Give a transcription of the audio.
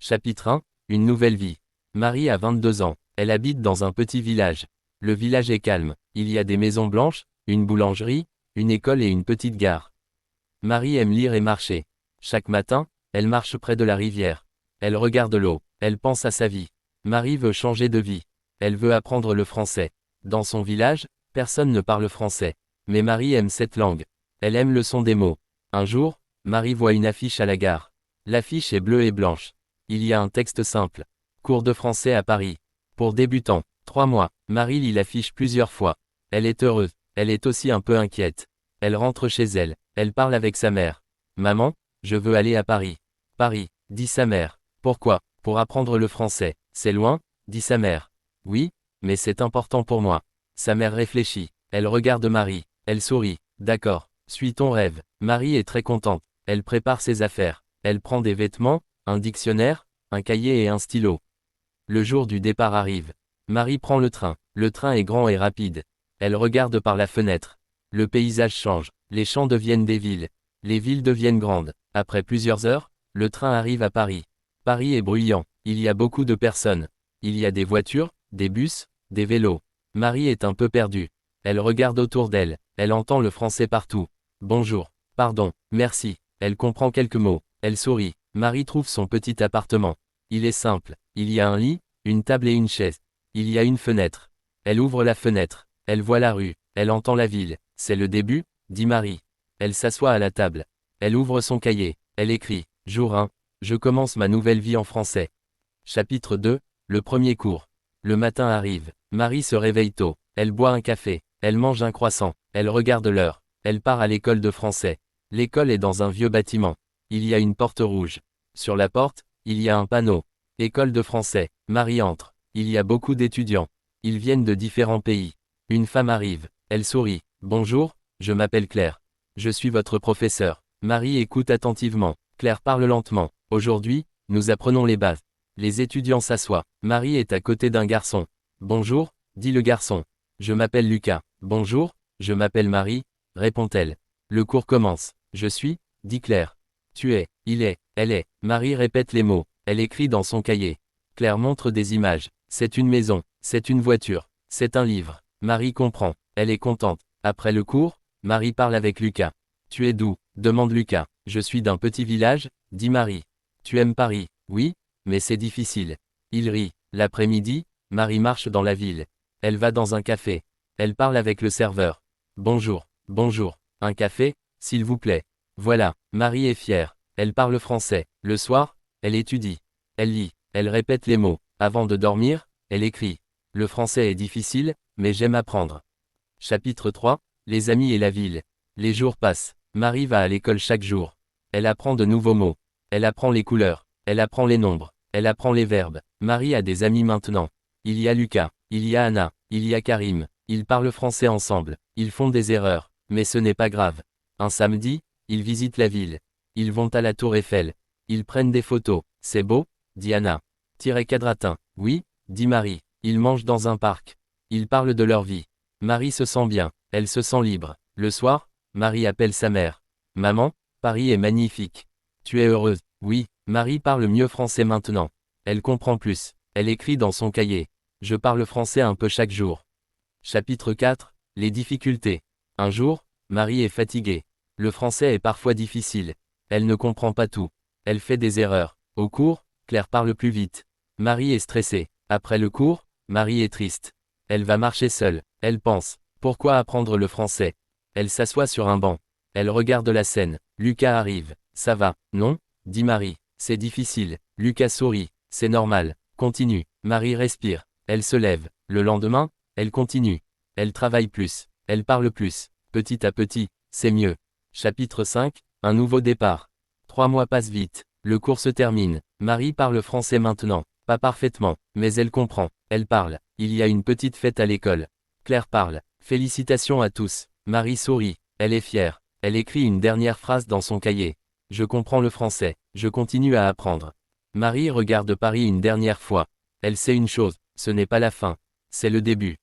Chapitre 1, Une nouvelle vie. Marie a 22 ans. Elle habite dans un petit village. Le village est calme. Il y a des maisons blanches, une boulangerie, une école et une petite gare. Marie aime lire et marcher. Chaque matin, elle marche près de la rivière. Elle regarde l'eau. Elle pense à sa vie. Marie veut changer de vie. Elle veut apprendre le français. Dans son village, personne ne parle français. Mais Marie aime cette langue. Elle aime le son des mots. Un jour, Marie voit une affiche à la gare. L'affiche est bleue et blanche. Il y a un texte simple. Cours de français à Paris. Pour débutants, 3 mois. Marie lit l'affiche plusieurs fois. Elle est heureuse. Elle est aussi un peu inquiète. Elle rentre chez elle. Elle parle avec sa mère. Maman, je veux aller à Paris. Paris, dit sa mère. Pourquoi? Pour apprendre le français. C'est loin, dit sa mère. Oui, mais c'est important pour moi. Sa mère réfléchit. Elle regarde Marie. Elle sourit. D'accord, suis ton rêve. Marie est très contente. Elle prépare ses affaires. Elle prend des vêtements, un dictionnaire, un cahier et un stylo. Le jour du départ arrive. Marie prend le train. Le train est grand et rapide. Elle regarde par la fenêtre. Le paysage change. Les champs deviennent des villes. Les villes deviennent grandes. Après plusieurs heures, le train arrive à Paris. Paris est bruyant. Il y a beaucoup de personnes. Il y a des voitures, des bus, des vélos. Marie est un peu perdue. Elle regarde autour d'elle. Elle entend le français partout. Bonjour. Pardon. Merci. Elle comprend quelques mots. Elle sourit. Marie trouve son petit appartement. Il est simple. Il y a un lit, une table et une chaise. Il y a une fenêtre. Elle ouvre la fenêtre. Elle voit la rue. Elle entend la ville. C'est le début, dit Marie. Elle s'assoit à la table. Elle ouvre son cahier. Elle écrit. Jour 1. Je commence ma nouvelle vie en français. Chapitre 2. Le premier cours. Le matin arrive. Marie se réveille tôt. Elle boit un café. Elle mange un croissant. Elle regarde l'heure. Elle part à l'école de français. L'école est dans un vieux bâtiment. Il y a une porte rouge. Sur la porte, il y a un panneau. École de français. Marie entre. Il y a beaucoup d'étudiants. Ils viennent de différents pays. Une femme arrive. Elle sourit. Bonjour, je m'appelle Claire. Je suis votre professeur. Marie écoute attentivement. Claire parle lentement. Aujourd'hui, nous apprenons les bases. Les étudiants s'assoient. Marie est à côté d'un garçon. Bonjour, dit le garçon. Je m'appelle Lucas. Bonjour, je m'appelle Marie, répond-elle. Le cours commence. Je suis, dit Claire. Tu es, il est, elle est. Marie répète les mots. Elle écrit dans son cahier. Claire montre des images. C'est une maison, c'est une voiture, c'est un livre. Marie comprend. Elle est contente. Après le cours, Marie parle avec Lucas. Tu es d'où? Demande Lucas. Je suis d'un petit village, dit Marie. Tu aimes Paris? Oui, mais c'est difficile. Il rit. L'après-midi, Marie marche dans la ville. Elle va dans un café. Elle parle avec le serveur. Bonjour, bonjour. Un café, s'il vous plaît. Voilà, Marie est fière. Elle parle français. Le soir, elle étudie. Elle lit. Elle répète les mots. Avant de dormir, elle écrit. Le français est difficile, mais j'aime apprendre. Chapitre 3. Les amis et la ville. Les jours passent. Marie va à l'école chaque jour. Elle apprend de nouveaux mots. Elle apprend les couleurs. Elle apprend les nombres. Elle apprend les verbes. Marie a des amis maintenant. Il y a Lucas. Il y a Anna. Il y a Karim. Ils parlent français ensemble. Ils font des erreurs. Mais ce n'est pas grave. Un samedi, ils visitent la ville. Ils vont à la tour Eiffel. Ils prennent des photos. C'est beau, dit Anna. Quadratin. Oui, dit Marie. Ils mangent dans un parc. Ils parlent de leur vie. Marie se sent bien. Elle se sent libre. Le soir, Marie appelle sa mère. Maman, Paris est magnifique. Tu es heureuse? Oui, Marie parle mieux français maintenant. Elle comprend plus. Elle écrit dans son cahier. Je parle français un peu chaque jour. Chapitre 4. Les difficultés. Un jour, Marie est fatiguée. Le français est parfois difficile. Elle ne comprend pas tout. Elle fait des erreurs. Au cours, Claire parle plus vite. Marie est stressée. Après le cours, Marie est triste. Elle va marcher seule. Elle pense. Pourquoi apprendre le français? Elle s'assoit sur un banc. Elle regarde la scène. Lucas arrive. Ça va, non? Dit Marie. C'est difficile. Lucas sourit. C'est normal. Continue. Marie respire. Elle se lève. Le lendemain, elle continue. Elle travaille plus. Elle parle plus. Petit à petit, c'est mieux. Chapitre 5. Un nouveau départ. 3 mois passent vite. Le cours se termine. Marie parle français maintenant. Pas parfaitement, mais elle comprend. Elle parle. Il y a une petite fête à l'école. Claire parle. Félicitations à tous. Marie sourit. Elle est fière. Elle écrit une dernière phrase dans son cahier. Je comprends le français. Je continue à apprendre. Marie regarde Paris une dernière fois. Elle sait une chose, ce n'est pas la fin. C'est le début.